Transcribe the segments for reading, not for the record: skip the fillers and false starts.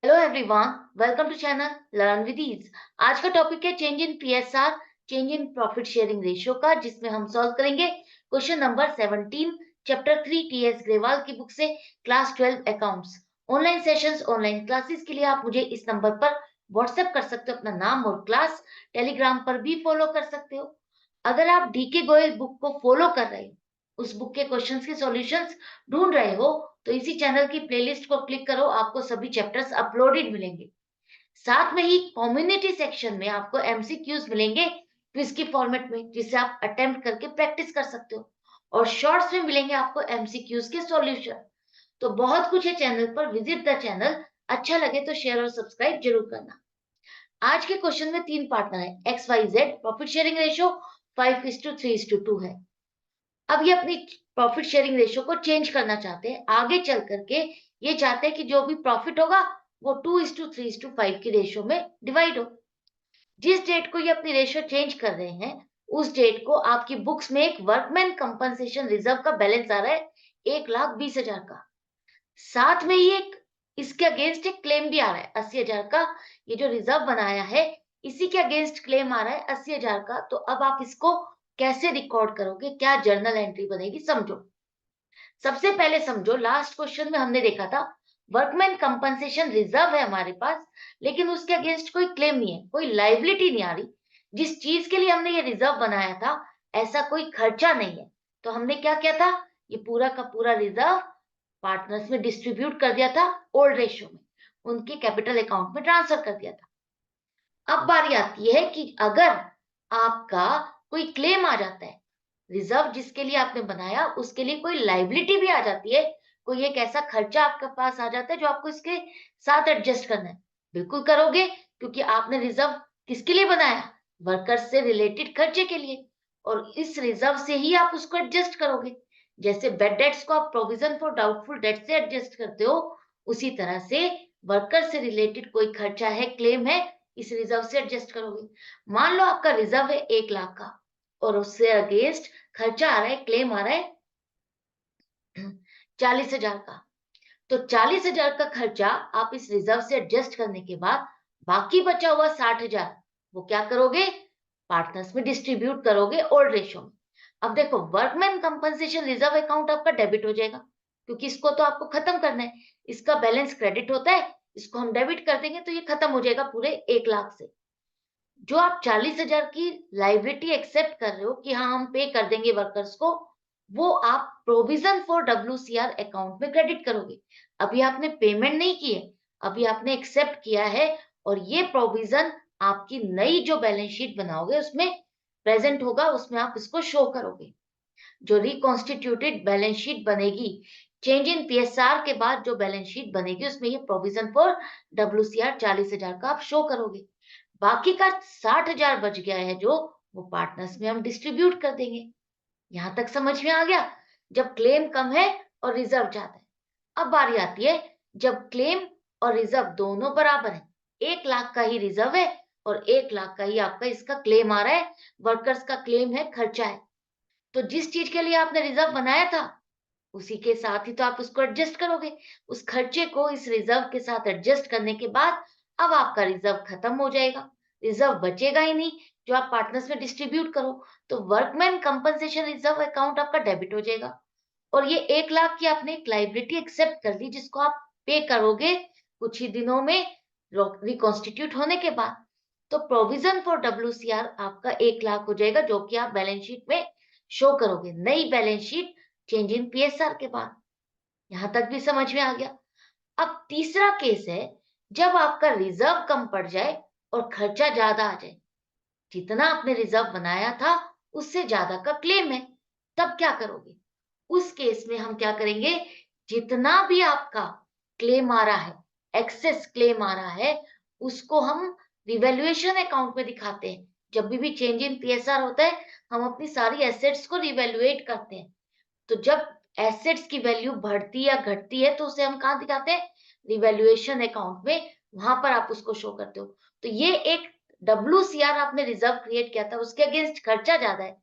Hello everyone, welcome to channel learn with ease. आज का topic है change in PSR, change in profit sharing ratio का, जिसमें हम सॉल्व करेंगे question number 17, chapter 3 TS Grewal की बुक से, class 12 accounts. Online sessions, online classes के लिए आप मुझे इस नंबर पर व्हाट्सएप कर सकते हो अपना नाम और क्लास। टेलीग्राम पर भी फॉलो कर सकते हो। अगर आप डीके गोयल बुक को फॉलो कर रहे हो, उस बुक के क्वेश्चंस के सॉल्यूशंस ढूंढ रहे हो, तो इसी चैनल की प्लेलिस्ट को क्लिक करो, आपको सभी चैप्टर्स अपलोडेड मिलेंगे। साथ में ही कम्युनिटी सेक्शन में आपको एमसीक्यूज मिलेंगे क्विज की फॉर्मेट में, जिसे आप अटेम्प्ट करके प्रैक्टिस कर सकते हो। और शॉर्ट्स में मिलेंगे आपको एमसीक्यूज के सॉल्यूशन। तो बहुत कुछ है चैनल पर, विजिट द चैनल। अच्छा लगे तो शेयर और सब्सक्राइब जरूर करना। आज के क्वेश्चन में 3 पार्टनर है, X Y Z. Profit sharing ratio 5:3:2 है। अब ये अपनी प्रॉफिट शेयरिंग रेशियो को चेंज करना चाहते हैं। आगे चल करके ये चाहते हैं कि जो भी प्रॉफिट होगा वो 2:3:5 की रेशियो में डिवाइड हो। जिस डेट को ये अपनी रेशियो चेंज कर रहे हैं, उस डेट को आपकी बुक्स में एक वर्कमैन कंपनसेशन रिजर्व का बैलेंस आ रहा है 1,20,000 का। साथ में ही एक इसके अगेंस्ट एक क्लेम भी आ रहा है 80,000 का। ये जो रिजर्व बनाया है, इसी के अगेंस्ट क्लेम आ रहा है 80,000 का। तो अब आप इसको कैसे रिकॉर्ड करोगे, क्या जर्नल एंट्री बनेगी, समझो। सबसे पहले समझो, लास्ट क्वेश्चन में हमने देखा था वर्कमैन कंपनसेशन रिजर्व है हमारे पास, लेकिन उसके अगेंस्ट कोई क्लेम नहीं है, कोई लाइबिलिटी नहीं आ रही। जिस चीज के लिए हमने ये रिजर्व बनाया था, ऐसा कोई खर्चा नहीं है। तो हमने क्या किया था, ये पूरा का पूरा रिजर्व पार्टनर्स में डिस्ट्रीब्यूट कर दिया था, ओल्ड रेशियो में उनके कैपिटल अकाउंट में ट्रांसफर कर दिया था। अब बारी आती है कि अगर आपका कोई क्लेम आ जाता है, रिजर्व जिसके लिए आपने बनाया उसके लिए कोई लाइबिलिटी भी आ जाती है, कोई एक ऐसा खर्चा आपके पास आ जाता है जो आपको इसके साथ एडजस्ट करना है, बिल्कुल करोगे, क्योंकि आपने रिजर्व किसके लिए बनाया, वर्कर्स से रिलेटेड खर्चे के लिए। और इस रिजर्व से ही आप उसको एडजस्ट करोगे। जैसे बेड डेट्स को आप प्रोविजन फॉर डाउटफुल डेट से एडजस्ट करते हो, उसी तरह से वर्कर से रिलेटेड कोई खर्चा है, क्लेम है, इस रिजर्व से एडजस्ट करोगे। मान लो आपका रिजर्व है 1 लाख का, और उससे अगेंस्ट खर्चा आ रहा है, क्लेम आ रहा है 40,000 का। तो 40,000 का खर्चा आप इस रिजर्व से एडजस्ट करने के बाद बाकी बचा हुआ 60,000, वो क्या करोगे, पार्टनर्स में डिस्ट्रीब्यूट करोगे ओल्ड रेशियो में। अब देखो, वर्कमैन कंपनसेशन रिजर्व अकाउंट आपका डेबिट हो जाएगा, क्योंकि इसको तो आपको खत्म करना है। इसका बैलेंस क्रेडिट होता है, इसको हम डेबिट कर देंगे तो ये खत्म हो जाएगा पूरे 1 लाख से। जो आप 40,000 की लाइबिलिटी एक्सेप्ट कर रहे हो कि हाँ हम पे कर देंगे वर्कर्स को, वो आप प्रोविजन फॉर डब्ल्यूसीआर अकाउंट में क्रेडिट करोगे। अभी आपने पेमेंट नहीं की है, अभी आपने एक्सेप्ट किया है। और ये प्रोविजन आपकी नई जो बैलेंस शीट बनाओगे उसमें प्रेजेंट होगा, उसमें आप इसको शो करोगे। जो रिकॉन्स्टिट्यूटेड बैलेंस शीट बनेगी, चेंज इन पीएसआर के बाद जो बैलेंस शीट बनेगी, उसमें ये प्रोविजन फॉर डब्ल्यूसीआर 40,000 का आप शो करोगे। बाकी का 60,000 बच गया है जो, वो पार्टनर्स में हम डिस्ट्रीब्यूट कर देंगे। यहां तक समझ में आ गया। जब क्लेम कम है और रिजर्व ज्यादा है। अब बारी आती है जब क्लेम और रिजर्व दोनों बराबर है, 1 लाख का ही रिजर्व है और 1 लाख का ही आपका इसका क्लेम आ रहा है, वर्कर्स का क्लेम है, खर्चा है। तो जिस चीज के लिए आपने रिजर्व बनाया था, उसी के साथ ही तो आप उसको एडजस्ट करोगे। उस खर्चे को इस रिजर्व के साथ एडजस्ट करने के बाद अब आपका रिजर्व खत्म हो जाएगा, रिजर्व बचेगा ही नहीं जो आप पार्टनर्स में डिस्ट्रीब्यूट करो। तो वर्कमैन कंपनसेशन रिजर्व अकाउंट आपका डेबिट हो जाएगा। और ये 1 लाख की आपने एक लाइबिलिटी एक्सेप्ट कर ली, जिसको आप पे करोगे कुछ ही दिनों में रिकॉन्स्टिट्यूट होने के बाद। तो प्रोविजन फॉर डब्ल्यूसीआर आपका 1 लाख हो जाएगा, जो कि आप बैलेंस शीट में शो करोगे, नई balance sheet change in PSR के बाद। यहां तक भी समझ में आ गया। अब तीसरा केस है, जब आपका रिजर्व कम पड़ जाए और खर्चा ज्यादा आ जाए, जितना आपने रिजर्व बनाया था उससे ज्यादा का क्लेम है, तब क्या करोगे। उस केस में हम क्या करेंगे, जितना भी आपका क्लेम आ रहा है, एक्सेस क्लेम आ रहा है, उसको हम रिवैल्यूएशन अकाउंट में दिखाते हैं। जब भी चेंज इन पीएसआर होता है, हम अपनी सारी एसेट्स को रिवैल्यूएट करते हैं। तो जब एसेट्स की वैल्यू बढ़ती या घटती है, तो उसे हम कहाँ दिखाते हैं, रिवैल्यूएशन अकाउंट में, वहां पर आप उसको शो करते हो। तो ये एक डब्ल्यूसीआर आपने रिजर्व क्रिएट किया था, उसके अगेंस्ट खर्चा ज्यादा है।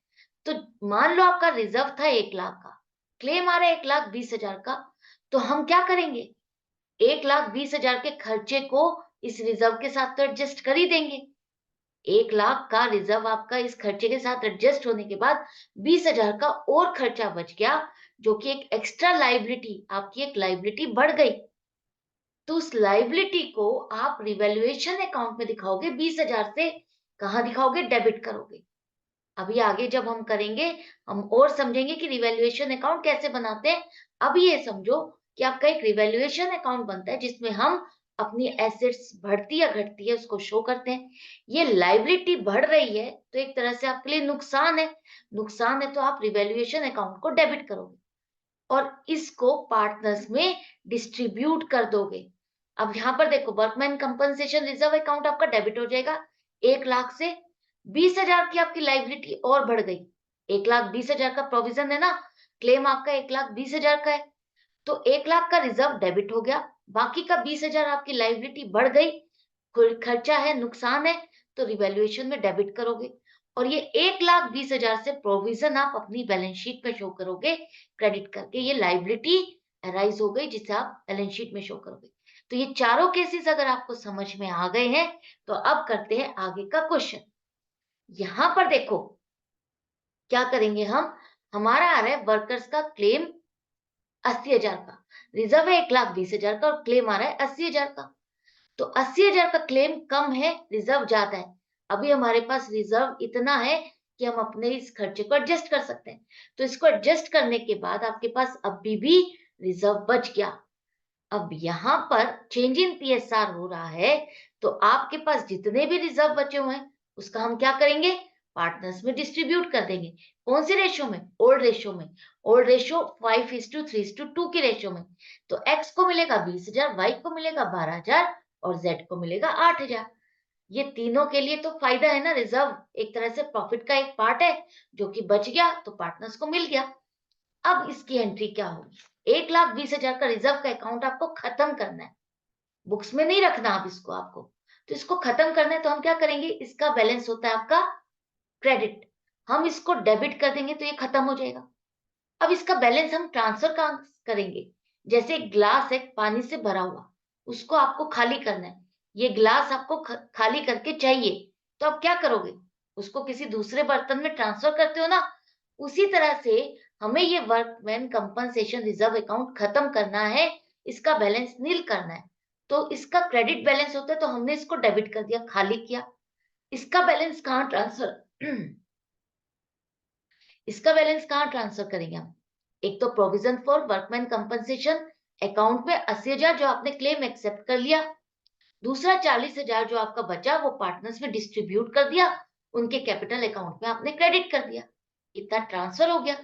तो मान लो आपका रिजर्व था 1 लाख का, क्लेम आ रहा है 1,20,000 का। तो हम क्या करेंगे, 1,20,000 के खर्चे को इस रिजर्व के साथ तो एडजस्ट कर ही देंगे। 1,00,000 का रिजर्व आपका इस खर्चे के साथ एडजस्ट होने के बाद 20,000 का और खर्चा बच गया, जो कि एक एक्स्ट्रा लायबिलिटी, आपकी एक लायबिलिटी बढ़ गई। तो उस लायबिलिटी को आप रिवैल्यूएशन अकाउंट में दिखाओगे, 20,000 से कहाँ दिखाओगे? डेबिट करोगे। अभी आगे जब हम करेंगे, हम और समझेंगे कि रिवैल्यूएशन अकाउंट कैसे बनाते हैं। अभी ये समझो कि आपका एक रिवैल्यूएशन अकाउंट बनता है जिसमें हम अपनी एसेट्स बढ़ती या घटती है उसको शो करते हैं। ये लायबिलिटी बढ़ रही है तो एक तरह से आपके लिए नुकसान है। नुकसान है तो आप रिवैल्यूएशन अकाउंट को डेबिट करोगे और इसको पार्टनर्स में डिस्ट्रीब्यूट कर दोगे। अब यहाँ पर देखो, वर्कमैन कंपनसेशन रिजर्व अकाउंट आपका डेबिट हो जाएगा। 1,00,000 से 20,000 की आपकी लायबिलिटी और बढ़ गई। 1,20,000 का प्रोविजन है ना, क्लेम आपका 1,20,000 का है, तो 1,00,000 का रिजर्व डेबिट हो गया, बाकी का 20,000 आपकी लायबिलिटी बढ़ गई, कोई खर्चा है, नुकसान है, तो रिवैल्यूएशन में डेबिट करोगे और ये 1,20,000 से प्रोविजन आप अपनी बैलेंस शीट में शो करोगे क्रेडिट करके। ये लायबिलिटी अराइज हो गई जिसे आप बैलेंस शीट में शो करोगे। तो ये चारों केसेस अगर आपको समझ में आ गए हैं तो अब करते हैं आगे का क्वेश्चन। यहां पर देखो क्या करेंगे हम, हमारा आ रहा है वर्कर्स का क्लेम 80,000 का, रिजर्व है 1,20,000 का और क्लेम आ रहा है 80,000 का। तो 80,000 का क्लेम कम है, रिजर्व ज्यादा है। अभी हमारे पास रिजर्व इतना है कि हम अपने इस खर्चे को एडजस्ट कर सकते हैं। तो इसको एडजस्ट करने के बाद आपके पास अभी भी रिजर्व बच गया। अब यहाँ पर चेंज इन पीएसआर हो रहा है, तो आपके पास जितने भी रिजर्व बचे हुए हैं उसका हम क्या करेंगे? पार्टनर्स में डिस्ट्रीब्यूट कर देंगे। कौन से रेशियो में? ओल्ड रेशियो में। ओल्ड रेशियो 5:3:2 की रेशियो में। तो एक्स को मिलेगा 20,000, वाई को मिलेगा 12,000 और जेड को मिलेगा 8,000। ये तीनों के लिए तो फायदा है ना, रिजर्व एक तरह से प्रॉफिट का एक पार्ट है जो कि बच गया तो पार्टनर्स को मिल गया। अब इसकी एंट्री क्या होगी? 1,20,000 का रिजर्व का अकाउंट आपको खत्म करना है, बुक्स में नहीं रखना आप इसको, आपको तो इसको खत्म करना है। तो हम क्या करेंगे, इसका बैलेंस होता है आपका क्रेडिट, हम इसको डेबिट कर देंगे तो ये खत्म हो जाएगा। अब इसका बैलेंस हम ट्रांसफर कहां करेंगे? जैसे एक ग्लास है पानी से भरा हुआ, उसको आपको खाली करना है, ये ग्लास आपको खाली करके चाहिए, तो आप क्या करोगे? उसको किसी दूसरे बर्तन में ट्रांसफर करते हो ना। उसी तरह से हमें ये वर्कमैन कंपनसेशन रिजर्व अकाउंट खत्म करना है, इसका बैलेंस नील करना है। तो इसका क्रेडिट बैलेंस होता है तो हमने इसको डेबिट कर दिया, खाली किया। इसका बैलेंस कहाँ ट्रांसफर इसका बैलेंस कहाँ ट्रांसफर करेंगे हम? एक तो provision for workman compensation account में 80,000 जो आपने क्लेम एक्सेप्ट कर लिया, दूसरा 40,000 जो आपका बचा वो पार्टनर्स में डिस्ट्रीब्यूट कर दिया, उनके कैपिटल अकाउंट में आपने क्रेडिट कर दिया, इतना ट्रांसफर हो गया।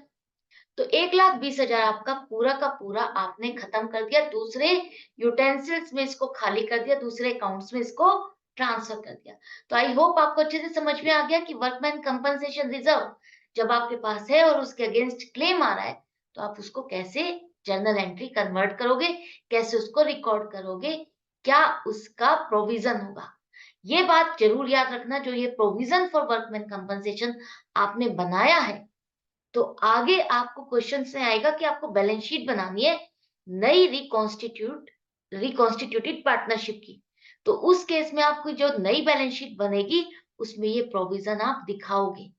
तो 1,20,000 आपका पूरा का पूरा आपने खत्म कर दिया, दूसरे यूटेंसिल्स में इसको खाली कर दिया, दूसरे अकाउंट्स में इसको ट्रांसफर कर दिया। तो आई होप आपको अच्छे से समझ में आ गया कि वर्कमैन कंपनसेशन रिजर्व जब आपके पास है और उसके अगेंस्ट क्लेम आ रहा है तो आप उसको कैसे जर्नल एंट्री कन्वर्ट करोगे, कैसे उसको रिकॉर्ड करोगे, क्या उसका प्रोविजन होगा। ये बात जरूर याद रखना, जो ये प्रोविजन फॉर वर्कमैन कंपनसेशन आपने बनाया है तो आगे आपको क्वेश्चन में आएगा कि आपको बैलेंस शीट बनानी है नई रिकॉन्स्टिट्यूटेड पार्टनरशिप की। तो उस केस में आपको जो नई बैलेंस शीट बनेगी उसमें ये प्रोविजन आप दिखाओगे,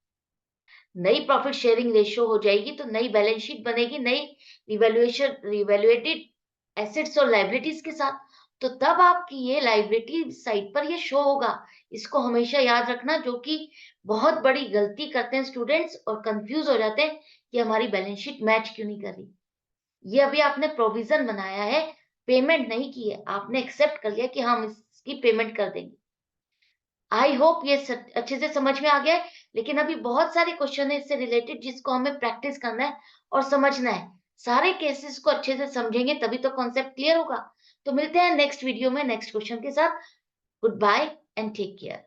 नई प्रॉफिट शेयरिंग रेशियो हो जाएगी तो नई बैलेंस शीट बनेगी, नई रिवैल्यूएटेड एसेट्स और लायबिलिटीज के साथ। तो तब आपकी ये लायबिलिटी साइड पर ये शो होगा। इसको हमेशा याद रखना, जो कि बहुत बड़ी गलती करते हैं स्टूडेंट्स और कंफ्यूज हो जाते हैं कि हमारी बैलेंस शीट मैच क्यों नहीं कर रही। ये अभी आपने प्रोविजन बनाया है, पेमेंट नहीं की है, आपने एक्सेप्ट कर लिया कि हम इसकी पेमेंट कर देंगे। आई होप ये अच्छे से समझ में आ गया है। लेकिन अभी बहुत सारे क्वेश्चन है इससे रिलेटेड जिसको हमें प्रैक्टिस करना है और समझना है। सारे केसेस को अच्छे से समझेंगे तभी तो कॉन्सेप्ट क्लियर होगा। तो मिलते हैं नेक्स्ट वीडियो में नेक्स्ट क्वेश्चन के साथ। Good bye and take care.